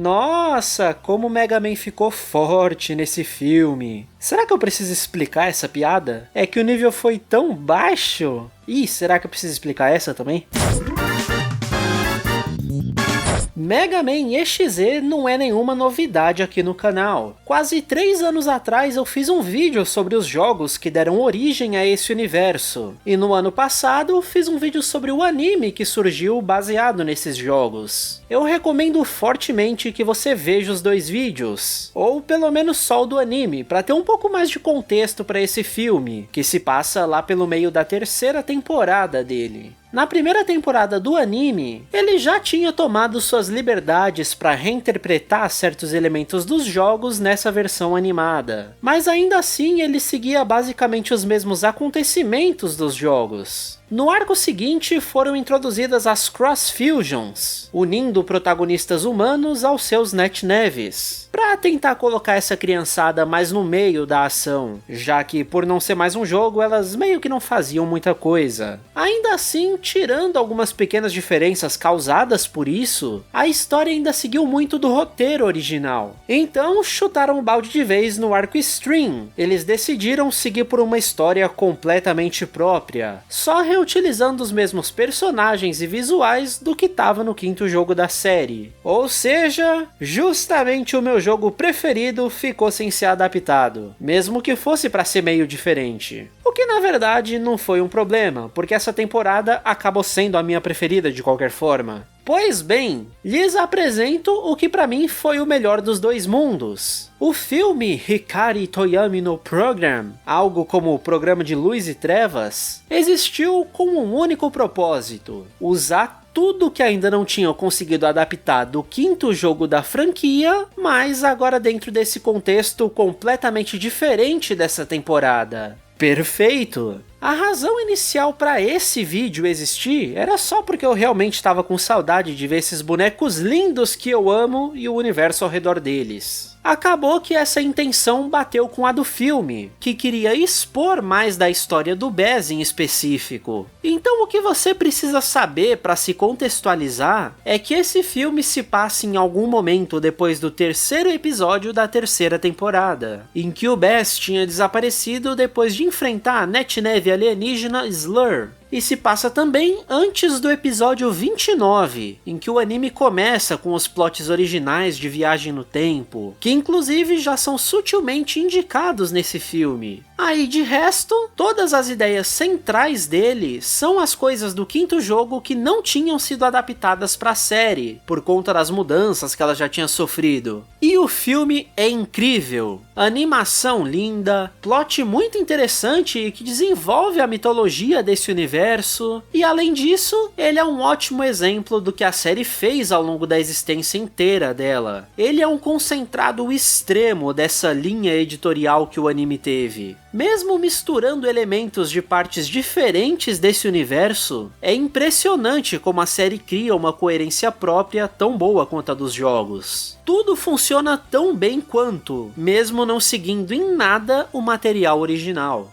Nossa, como o Mega Man ficou forte nesse filme. Será que eu preciso explicar essa piada? É que o nível foi tão baixo? Ih, será que eu preciso explicar essa também? Mega Man EXE não é nenhuma novidade aqui no canal. Quase 3 anos atrás eu fiz um vídeo sobre os jogos que deram origem a esse universo. E no ano passado fiz um vídeo sobre o anime que surgiu baseado nesses jogos. Eu recomendo fortemente que você veja os dois vídeos, ou pelo menos só o do anime, para ter um pouco mais de contexto para esse filme, que se passa lá pelo meio da 3ª temporada dele. Na primeira temporada do anime, ele já tinha tomado suas liberdades para reinterpretar certos elementos dos jogos nessa versão animada, mas ainda assim ele seguia basicamente os mesmos acontecimentos dos jogos. No arco seguinte foram introduzidas as Cross Fusions, unindo protagonistas humanos aos seus NetNeves, para tentar colocar essa criançada mais no meio da ação, já que por não ser mais um jogo elas meio que não faziam muita coisa. Ainda assim, tirando algumas pequenas diferenças causadas por isso, a história ainda seguiu muito do roteiro original. Então chutaram o balde de vez no arco Stream, eles decidiram seguir por uma história completamente própria, só utilizando os mesmos personagens e visuais do que estava no 5º jogo da série. Ou seja, justamente o meu jogo preferido ficou sem ser adaptado, mesmo que fosse para ser meio diferente. O que na verdade não foi um problema, porque essa temporada acabou sendo a minha preferida de qualquer forma. Pois bem, lhes apresento o que para mim foi o melhor dos dois mundos. O filme Hikari Toyami no Program, algo como o Programa de Luz e Trevas, existiu com um único propósito: usar tudo que ainda não tinham conseguido adaptar do 5º jogo da franquia, mas agora dentro desse contexto completamente diferente dessa temporada. Perfeito! A razão inicial para esse vídeo existir era só porque eu realmente estava com saudade de ver esses bonecos lindos que eu amo e o universo ao redor deles. Acabou que essa intenção bateu com a do filme, que queria expor mais da história do Bass em específico. Então o que você precisa saber para se contextualizar é que esse filme se passa em algum momento depois do 3º episódio da 3ª temporada, em que o Bass tinha desaparecido depois de enfrentar a NetNeve alienígena Slur. E se passa também antes do episódio 29, em que o anime começa com os plots originais de viagem no tempo, que inclusive já são sutilmente indicados nesse filme. Aí de resto, todas as ideias centrais dele são as coisas do 5º jogo que não tinham sido adaptadas para a série, por conta das mudanças que ela já tinha sofrido. E o filme é incrível. Animação linda, plot muito interessante e que desenvolve a mitologia desse universo, e além disso, ele é um ótimo exemplo do que a série fez ao longo da existência inteira dela. Ele é um concentrado extremo dessa linha editorial que o anime teve. Mesmo misturando elementos de partes diferentes desse universo, é impressionante como a série cria uma coerência própria tão boa quanto a dos jogos. Tudo funciona tão bem quanto, mesmo não seguindo em nada o material original.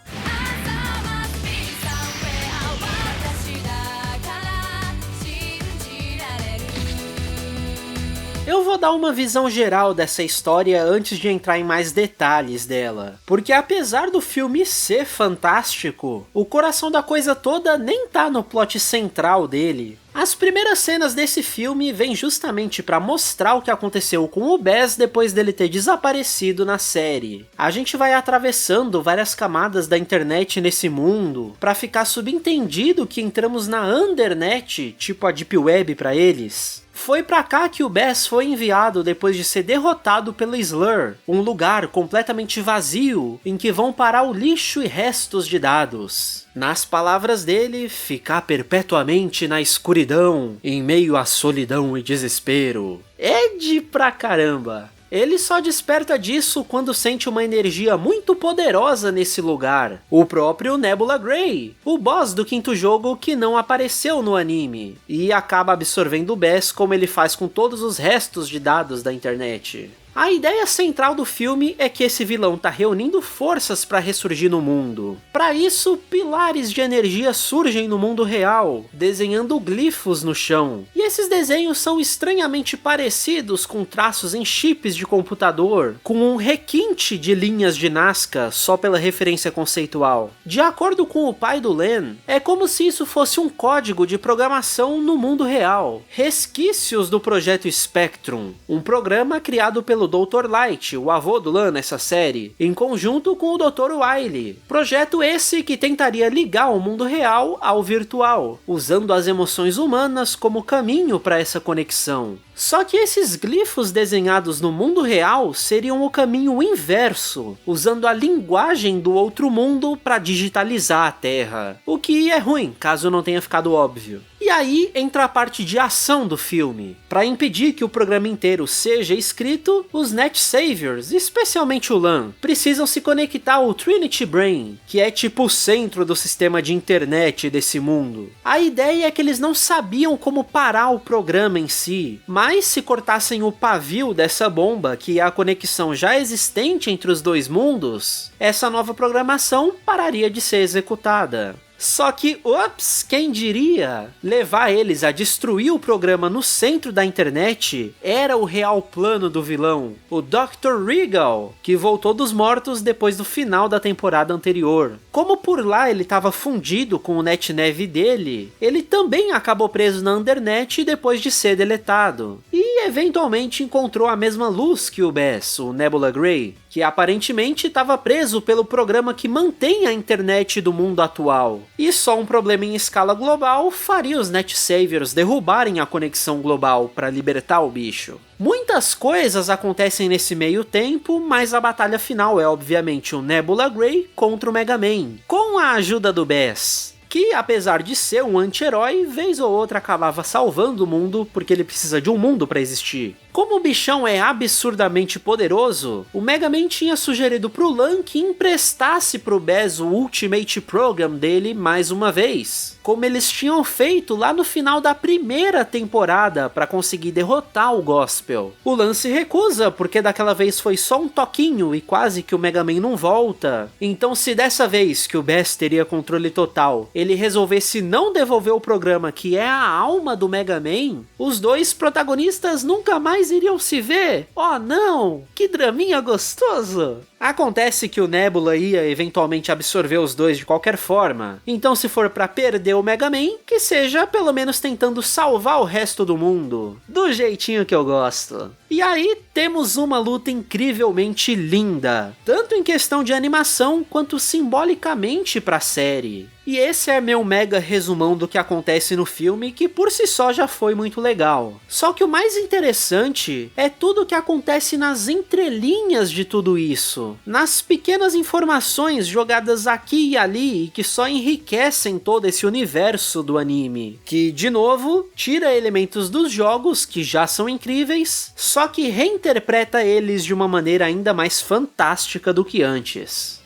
Eu vou dar uma visão geral dessa história antes de entrar em mais detalhes dela, porque apesar do filme ser fantástico, o coração da coisa toda nem tá no plot central dele. As primeiras cenas desse filme vêm justamente para mostrar o que aconteceu com o Bass depois dele ter desaparecido na série. A gente vai atravessando várias camadas da internet nesse mundo, para ficar subentendido que entramos na Undernet, tipo a Deep Web para eles. Foi pra cá que o Bass foi enviado depois de ser derrotado pela Slur, um lugar completamente vazio em que vão parar o lixo e restos de dados. Nas palavras dele, ficar perpetuamente na escuridão, em meio à solidão e desespero. É de pra caramba! Ele só desperta disso quando sente uma energia muito poderosa nesse lugar. O próprio Nebula Grey, o boss do 5º jogo que não apareceu no anime, e acaba absorvendo o Bass como ele faz com todos os restos de dados da internet. A ideia central do filme é que esse vilão tá reunindo forças para ressurgir no mundo. Para isso, pilares de energia surgem no mundo real, desenhando glifos no chão. E esses desenhos são estranhamente parecidos com traços em chips de computador, com um requinte de linhas de Nazca só pela referência conceitual. De acordo com o pai do Len, é como se isso fosse um código de programação no mundo real, resquícios do projeto Spectrum, um programa criado pelo Dr. Light, o avô do Lan nessa série, em conjunto com o Dr. Wily. Projeto esse que tentaria ligar o mundo real ao virtual, usando as emoções humanas como caminho para essa conexão. Só que esses glifos desenhados no mundo real seriam o caminho inverso, usando a linguagem do outro mundo para digitalizar a Terra. O que é ruim, caso não tenha ficado óbvio. E aí entra a parte de ação do filme. Para impedir que o programa inteiro seja escrito, os Net Saviors, especialmente o Lan, precisam se conectar ao Trinity Brain, que é tipo o centro do sistema de internet desse mundo. A ideia é que eles não sabiam como parar o programa em si, mas se cortassem o pavio dessa bomba, que é a conexão já existente entre os dois mundos, essa nova programação pararia de ser executada. Só que, ops, quem diria? Levar eles a destruir o programa no centro da internet era o real plano do vilão, o Dr. Regal, que voltou dos mortos depois do final da temporada anterior. Como por lá ele estava fundido com o NetNav dele, ele também acabou preso na Undernet depois de ser deletado. E eventualmente encontrou a mesma luz que o Bess, o Nebula Grey, que aparentemente estava preso pelo programa que mantém a internet do mundo atual. E só um problema em escala global faria os Net Saviors derrubarem a conexão global para libertar o bicho. Muitas coisas acontecem nesse meio tempo, mas a batalha final é obviamente o Nebula Grey contra o Mega Man, com a ajuda do Bess, que apesar de ser um anti-herói, vez ou outra acabava salvando o mundo porque ele precisa de um mundo para existir. Como o bichão é absurdamente poderoso, o Mega Man tinha sugerido pro Lan que emprestasse pro Bess o Ultimate Program dele mais uma vez, como eles tinham feito lá no final da primeira temporada para conseguir derrotar o Gospel. O Lan se recusa porque daquela vez foi só um toquinho e quase que o Mega Man não volta. Então se dessa vez que o Bess teria controle total, ele resolvesse não devolver o programa que é a alma do Mega Man, os dois protagonistas nunca mais iriam se ver. Oh não, que draminha gostoso! Acontece que o Nebula ia eventualmente absorver os dois de qualquer forma, então se for pra perder o Mega Man, que seja pelo menos tentando salvar o resto do mundo, do jeitinho que eu gosto. E aí temos uma luta incrivelmente linda, tanto em questão de animação quanto simbolicamente pra série. E esse é meu mega resumão do que acontece no filme, que por si só já foi muito legal. Só que o mais interessante é tudo o que acontece nas entrelinhas de tudo isso, nas pequenas informações jogadas aqui e ali e que só enriquecem todo esse universo do anime, que de novo tira elementos dos jogos que já são incríveis, só que reinterpreta eles de uma maneira ainda mais fantástica do que antes.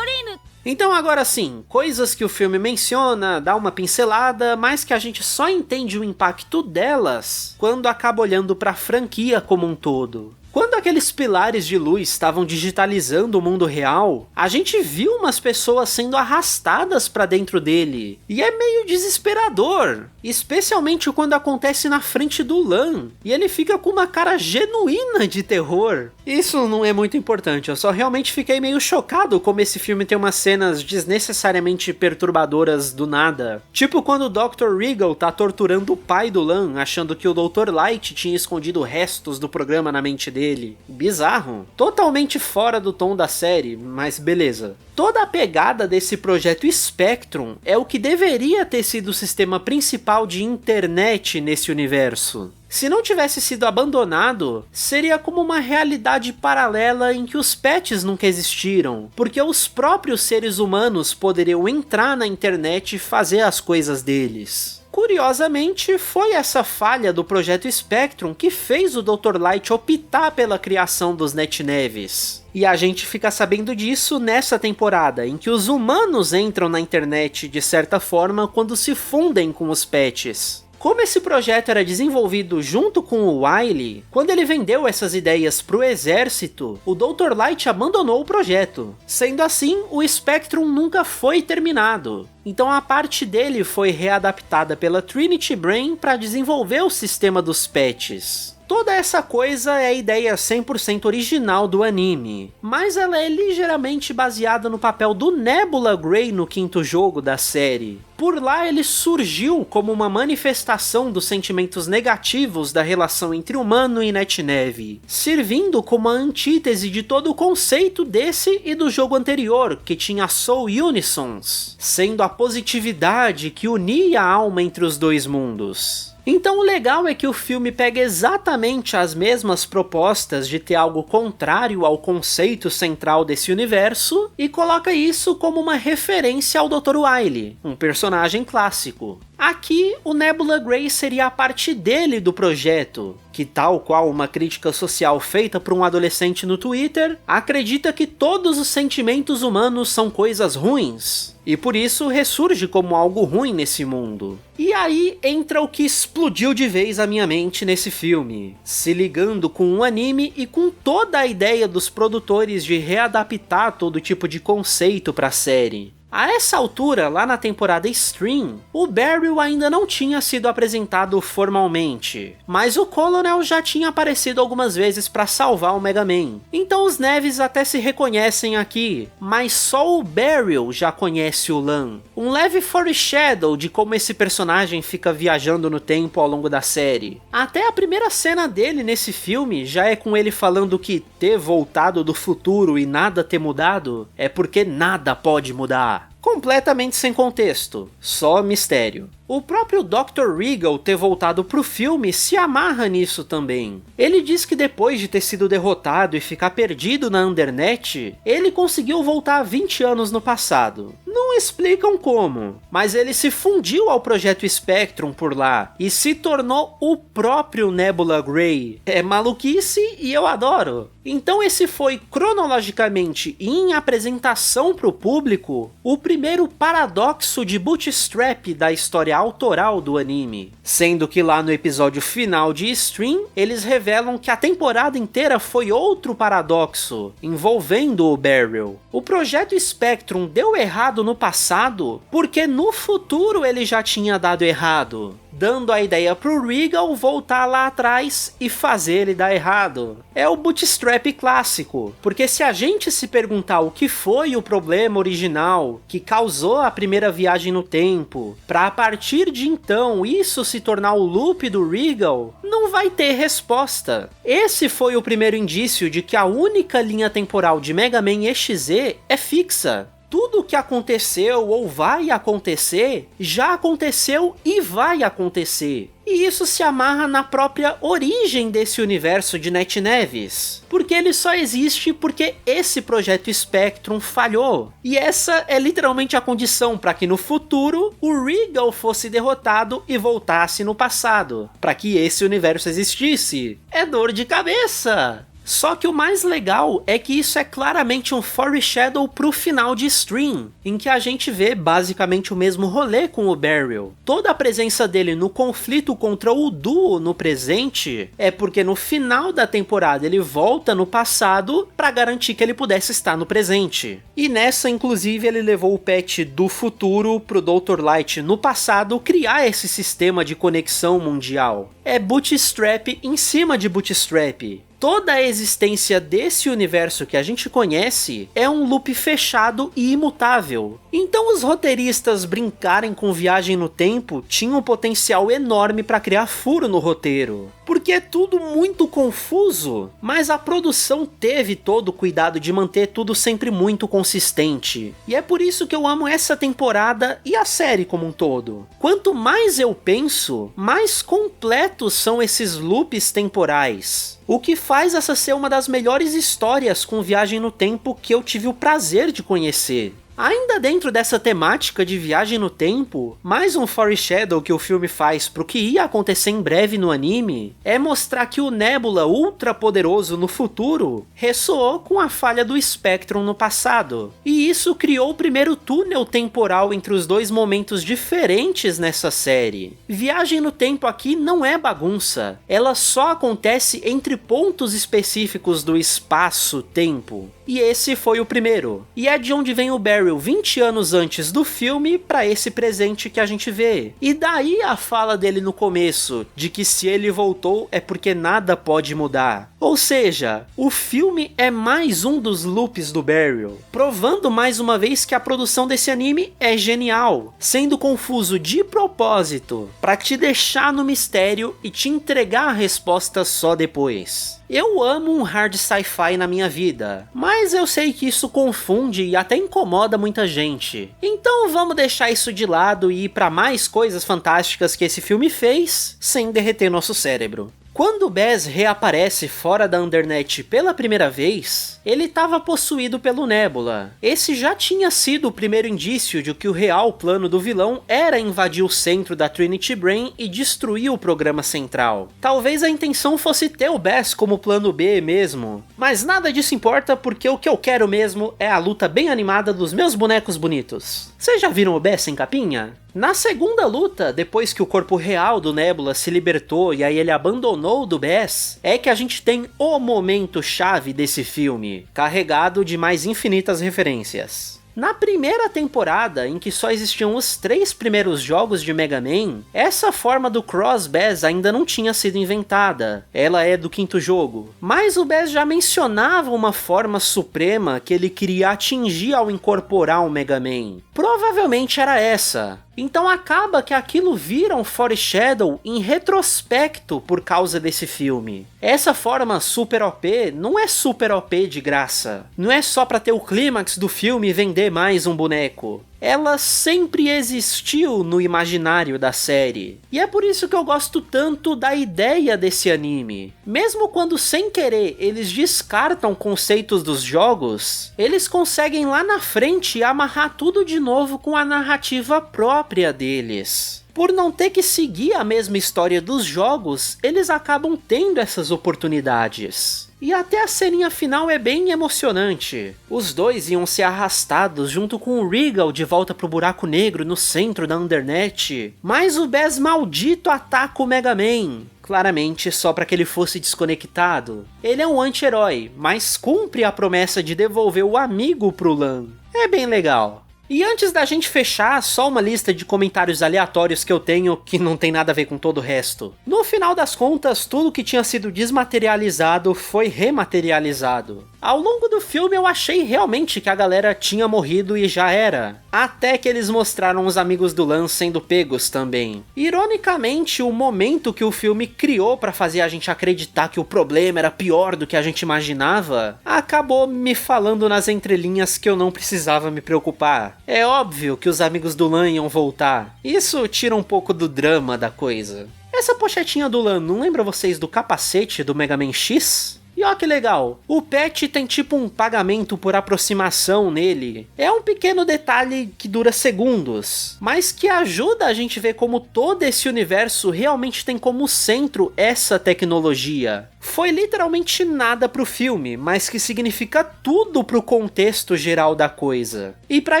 Então agora sim, coisas que o filme menciona, dá uma pincelada, mas que a gente só entende o impacto delas quando acaba olhando para a franquia como um todo. Quando aqueles pilares de luz estavam digitalizando o mundo real, a gente viu umas pessoas sendo arrastadas pra dentro dele. E é meio desesperador, especialmente quando acontece na frente do Lan, e ele fica com uma cara genuína de terror. Isso não é muito importante, eu só realmente fiquei meio chocado como esse filme tem umas cenas desnecessariamente perturbadoras do nada. Tipo quando o Dr. Regal tá torturando o pai do Lan, achando que o Dr. Light tinha escondido restos do programa na mente dele. Bizarro. Totalmente fora do tom da série, mas beleza. Toda a pegada desse projeto Spectrum é o que deveria ter sido o sistema principal de internet nesse universo. Se não tivesse sido abandonado, seria como uma realidade paralela em que os pets nunca existiram, porque os próprios seres humanos poderiam entrar na internet e fazer as coisas deles. Curiosamente, foi essa falha do projeto Spectrum que fez o Dr. Light optar pela criação dos NetNaves. E a gente fica sabendo disso nessa temporada, em que os humanos entram na internet de certa forma quando se fundem com os pets. Como esse projeto era desenvolvido junto com o Wily, quando ele vendeu essas ideias para o exército, o Dr. Light abandonou o projeto. Sendo assim, o Spectrum nunca foi terminado. Então a parte dele foi readaptada pela Trinity Brain para desenvolver o sistema dos patches. Toda essa coisa é a ideia 100% original do anime, mas ela é ligeiramente baseada no papel do Nebula Grey no quinto jogo da série. Por lá ele surgiu como uma manifestação dos sentimentos negativos da relação entre humano e Netneve, servindo como a antítese de todo o conceito desse e do jogo anterior, que tinha Soul Unisons, sendo a positividade que unia a alma entre os dois mundos. Então o legal é que o filme pega exatamente as mesmas propostas de ter algo contrário ao conceito central desse universo e coloca isso como uma referência ao Dr. Wily, um personagem clássico. Aqui, o Nebula Grey seria a parte dele do projeto, que tal qual uma crítica social feita por um adolescente no Twitter, acredita que todos os sentimentos humanos são coisas ruins, e por isso ressurge como algo ruim nesse mundo. E aí entra o que explodiu de vez a minha mente nesse filme, se ligando com um anime e com toda a ideia dos produtores de readaptar todo tipo de conceito para a série. A essa altura, lá na temporada Stream, o Beryl ainda não tinha sido apresentado formalmente, mas o Colonel já tinha aparecido algumas vezes para salvar o Mega Man. Então os Neves até se reconhecem aqui, mas só o Beryl já conhece o Lan. Um leve foreshadow de como esse personagem fica viajando no tempo ao longo da série. Até a primeira cena dele nesse filme já é com ele falando que ter voltado do futuro e nada ter mudado é porque nada pode mudar. Completamente sem contexto, só mistério. O próprio Dr. Regal ter voltado pro filme se amarra nisso também. Ele diz que depois de ter sido derrotado e ficar perdido na Undernet, ele conseguiu voltar 20 anos no passado. Não explicam como, mas ele se fundiu ao projeto Spectrum por lá e se tornou o próprio Nebula Grey. É maluquice e eu adoro. Então esse foi, cronologicamente e em apresentação pro público, o primeiro paradoxo de bootstrap da história autoral do anime. Sendo que lá no episódio final de Stream, eles revelam que a temporada inteira foi outro paradoxo, envolvendo o Beryl. O projeto Spectrum deu errado no passado, porque no futuro ele já tinha dado errado, dando a ideia pro Regal voltar lá atrás e fazer ele dar errado. É o bootstrap clássico, porque se a gente se perguntar o que foi o problema original que causou a primeira viagem no tempo, para a partir de então isso se tornar o loop do Regal, não vai ter resposta. Esse foi o primeiro indício de que a única linha temporal de Mega Man EXE é fixa. Tudo o que aconteceu ou vai acontecer, já aconteceu e vai acontecer. E isso se amarra na própria origem desse universo de Netneves. Porque ele só existe porque esse projeto Spectrum falhou. E essa é literalmente a condição para que no futuro o Regal fosse derrotado e voltasse no passado. Para que esse universo existisse. É dor de cabeça! Só que o mais legal é que isso é claramente um foreshadow pro final de Stream, em que a gente vê basicamente o mesmo rolê com o Beryl. Toda a presença dele no conflito contra o Duo no presente é porque no final da temporada ele volta no passado para garantir que ele pudesse estar no presente. E nessa, inclusive, ele levou o patch do futuro pro Dr. Light no passado criar esse sistema de conexão mundial. É bootstrap em cima de bootstrap. Toda a existência desse universo que a gente conhece é um loop fechado e imutável. Então os roteiristas brincarem com viagem no tempo tinham um potencial enorme para criar furo no roteiro. Porque é tudo muito confuso, mas a produção teve todo o cuidado de manter tudo sempre muito consistente. E é por isso que eu amo essa temporada e a série como um todo. Quanto mais eu penso, mais completos são esses loops temporais. O que faz essa ser uma das melhores histórias com viagem no tempo que eu tive o prazer de conhecer. Ainda dentro dessa temática de viagem no tempo, mais um foreshadow que o filme faz pro que ia acontecer em breve no anime é mostrar que o Nebula ultra poderoso no futuro ressoou com a falha do Spectrum no passado, e isso criou o primeiro túnel temporal entre os dois momentos diferentes nessa série. Viagem no tempo aqui não é bagunça, ela só acontece entre pontos específicos do espaço-tempo. E esse foi o primeiro. E é de onde vem o Beryl 20 anos antes do filme para esse presente que a gente vê. E daí a fala dele no começo, de que se ele voltou é porque nada pode mudar. Ou seja, o filme é mais um dos loops do Beryl, provando mais uma vez que a produção desse anime é genial, sendo confuso de propósito, para te deixar no mistério e te entregar a resposta só depois. Eu amo um hard sci-fi na minha vida, mas eu sei que isso confunde e até incomoda muita gente. Então vamos deixar isso de lado e ir para mais coisas fantásticas que esse filme fez, sem derreter nosso cérebro. Quando Baz reaparece fora da Undernet pela primeira vez, ele estava possuído pelo Nebula. Esse já tinha sido o primeiro indício de que o real plano do vilão era invadir o centro da Trinity Brain e destruir o programa central. Talvez a intenção fosse ter o Baz como plano B mesmo, mas nada disso importa porque o que eu quero mesmo é a luta bem animada dos meus bonecos bonitos. Vocês já viram o Baz sem capinha? Na segunda luta, depois que o corpo real do Nebula se libertou e aí ele abandonou o do Baz, é que a gente tem o momento chave desse filme, carregado de mais infinitas referências. Na primeira temporada, em que só existiam os 3 primeiros jogos de Mega Man, essa forma do Cross Baz ainda não tinha sido inventada, ela é do 5º jogo. Mas o Baz já mencionava uma forma suprema que ele queria atingir ao incorporar o Mega Man. Provavelmente era essa. Então acaba que aquilo vira um foreshadow em retrospecto por causa desse filme. Essa forma super OP não é super OP de graça. Não é só pra ter o clímax do filme e vender mais um boneco. Ela sempre existiu no imaginário da série. E é por isso que eu gosto tanto da ideia desse anime. Mesmo quando sem querer eles descartam conceitos dos jogos, eles conseguem lá na frente amarrar tudo de novo com a narrativa própria deles. Por não ter que seguir a mesma história dos jogos, eles acabam tendo essas oportunidades. E até a ceninha final é bem emocionante. Os dois iam ser arrastados junto com o Regal de volta pro buraco negro no centro da Undernet, mas o Baz maldito ataca o Mega Man. Claramente só para que ele fosse desconectado. Ele é um anti-herói, mas cumpre a promessa de devolver o amigo pro Lan. É bem legal. E antes da gente fechar, só uma lista de comentários aleatórios que eu tenho que não tem nada a ver com todo o resto. No final das contas, tudo que tinha sido desmaterializado foi rematerializado. Ao longo do filme eu achei realmente que a galera tinha morrido e já era. Até que eles mostraram os amigos do Lan sendo pegos também. Ironicamente, o momento que o filme criou para fazer a gente acreditar que o problema era pior do que a gente imaginava, acabou me falando nas entrelinhas que eu não precisava me preocupar. É óbvio que os amigos do Lan iam voltar. Isso tira um pouco do drama da coisa. Essa pochetinha do Lan não lembra vocês do capacete do Mega Man X? E ó que legal, o patch tem tipo um pagamento por aproximação nele. É um pequeno detalhe que dura segundos, mas que ajuda a gente ver como todo esse universo realmente tem como centro essa tecnologia. Foi literalmente nada pro filme, mas que significa tudo pro contexto geral da coisa. E pra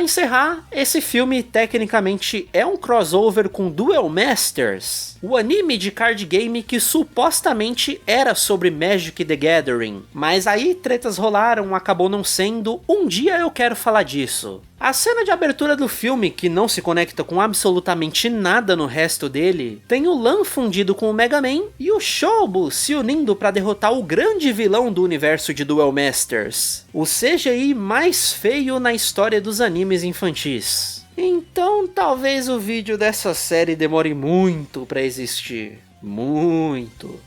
encerrar, esse filme tecnicamente é um crossover com Duel Masters, o anime de card game que supostamente era sobre Magic the Gathering, mas aí tretas rolaram, acabou não sendo. Um dia eu quero falar disso. A cena de abertura do filme, que não se conecta com absolutamente nada no resto dele, tem o Lan fundido com o Mega Man e o Shobu se unindo para derrotar o grande vilão do universo de Duel Masters, o CGI mais feio na história dos animes infantis. Então talvez o vídeo dessa série demore muito para existir. Muito.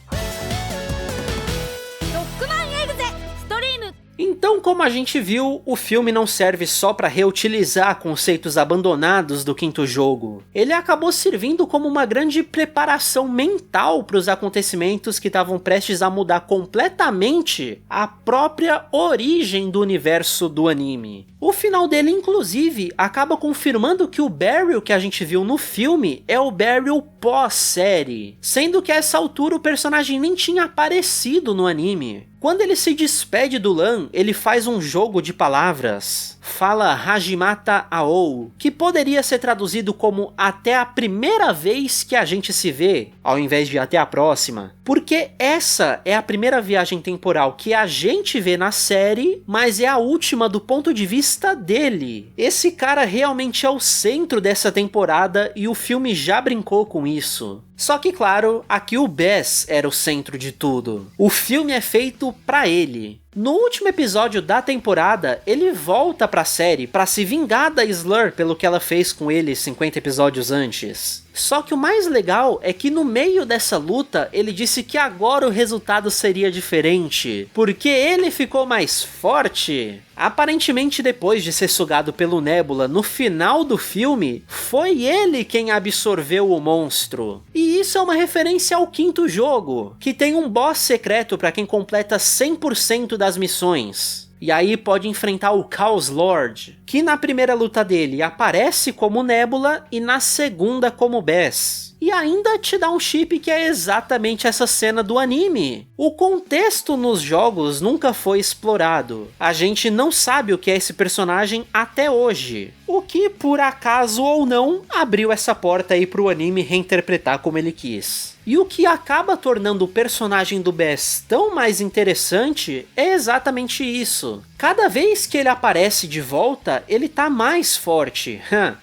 Então Então, como a gente viu, o filme não serve só para reutilizar conceitos abandonados do quinto jogo. Ele acabou servindo como uma grande preparação mental para os acontecimentos que estavam prestes a mudar completamente a própria origem do universo do anime. O final dele, inclusive, acaba confirmando que o Beryl que a gente viu no filme é o Beryl pós-série, sendo que a essa altura o personagem nem tinha aparecido no anime. Quando ele se despede do Lan, ele faz um jogo de palavras. Fala Hajimata Ao, que poderia ser traduzido como até a primeira vez que a gente se vê, ao invés de até a próxima. Porque essa é a primeira viagem temporal que a gente vê na série, mas é a última do ponto de vista dele. Esse cara realmente é o centro dessa temporada e o filme já brincou com isso. Só que, claro, aqui o Bes era o centro de tudo. O filme é feito pra ele. No último episódio da temporada, ele volta pra série pra se vingar da Slur pelo que ela fez com ele 50 episódios antes. Só que o mais legal é que no meio dessa luta, ele disse que agora o resultado seria diferente, porque ele ficou mais forte. Aparentemente, depois de ser sugado pelo Nebula no final do filme, foi ele quem absorveu o monstro. E isso é uma referência ao quinto jogo, que tem um boss secreto para quem completa 100% das missões. E aí pode enfrentar o Chaos Lord, que na primeira luta dele aparece como Nebula e na segunda como Bes. E ainda te dá um chip que é exatamente essa cena do anime. O contexto nos jogos nunca foi explorado. A gente não sabe o que é esse personagem até hoje. O que, por acaso ou não, abriu essa porta aí pro anime reinterpretar como ele quis. E o que acaba tornando o personagem do Bes tão mais interessante é exatamente isso. Cada vez que ele aparece de volta, ele tá mais forte.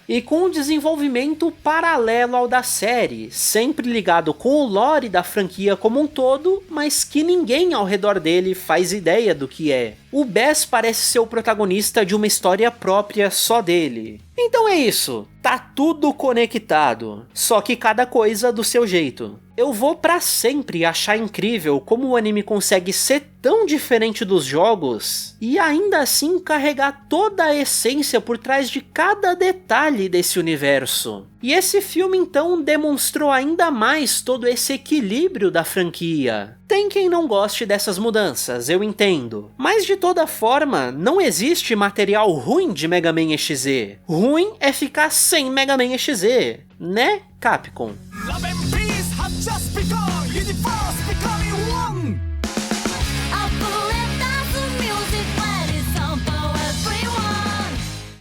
E com um desenvolvimento paralelo ao da série, sempre ligado com o lore da franquia como um todo, mas que ninguém ao redor dele faz ideia do que é. O Bes parece ser o protagonista de uma história própria só dele. Então é isso, tá tudo conectado, só que cada coisa do seu jeito. Eu vou pra sempre achar incrível como o anime consegue ser tão diferente dos jogos e ainda assim carregar toda a essência por trás de cada detalhe desse universo. E esse filme então demonstrou ainda mais todo esse equilíbrio da franquia. Tem quem não goste dessas mudanças, eu entendo. Mas de toda forma, não existe material ruim de Mega Man EXE. Ruim é ficar sem Mega Man EXE, né, Capcom? Love and peace have just begun.